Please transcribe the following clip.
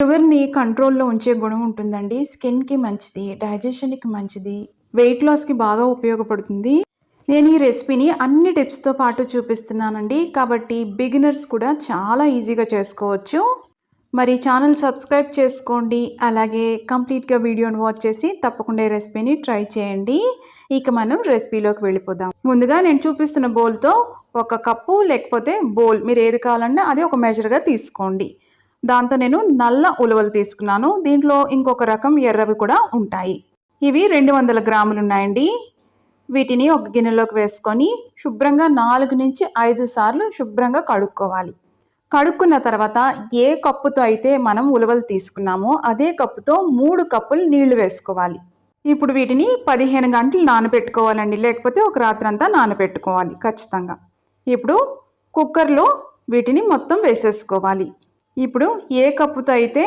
షుగర్‌ని కంట్రోల్‌లో ఉంచే గుణం ఉంటుందండి. స్కిన్‌కి మంచిది, డైజెషన్‌కి మంచిది, వెయిట్ లాస్‌కి బాగా ఉపయోగపడుతుంది. నేను ఈ రెసిపీని అన్ని టిప్స్‌తో పాటు చూపిస్తున్నానండి. కాబట్టి బిగినర్స్ కూడా చాలా ఈజీగా చేసుకోవచ్చు. మరి ఛానల్ సబ్స్క్రైబ్ చేసుకోండి. అలాగే కంప్లీట్‌గా వీడియోని వాచ్ చేసి తప్పకుండా ఈ రెసిపీని ట్రై చేయండి. ఇక మనం రెసిపీలోకి వెళ్ళిపోదాం. ముందుగా నేను చూపిస్తున్న బౌల్‌తో ఒక కప్పు లేకపోతే బౌల్ మీరు ఏది కావాలన్నా అది ఒక మెజర్‌గా తీసుకోండి. దాంతో నేను నల్ల ఉలవలు తీసుకున్నాను. దీంట్లో ఇంకొక రకం ఎర్రవి కూడా ఉంటాయి. ఇవి 200 గ్రాములు ఉన్నాయండి. వీటిని ఒక గిన్నెలోకి వేసుకొని శుభ్రంగా 4 నుంచి 5 సార్లు శుభ్రంగా కడుక్కోవాలి. కడుక్కున్న తర్వాత ఏ కప్పుతో అయితే మనం ఉలవలు తీసుకున్నామో అదే కప్పుతో 3 కప్పులు నీళ్లు వేసుకోవాలి. ఇప్పుడు వీటిని 15 గంటలు నానబెట్టుకోవాలండి. లేకపోతే ఒక రాత్రంతా నానబెట్టుకోవాలి ఖచ్చితంగా. ఇప్పుడు కుక్కర్లో వీటిని మొత్తం వేసేసుకోవాలి. ఇప్పుడు ఏ కప్పుతో అయితే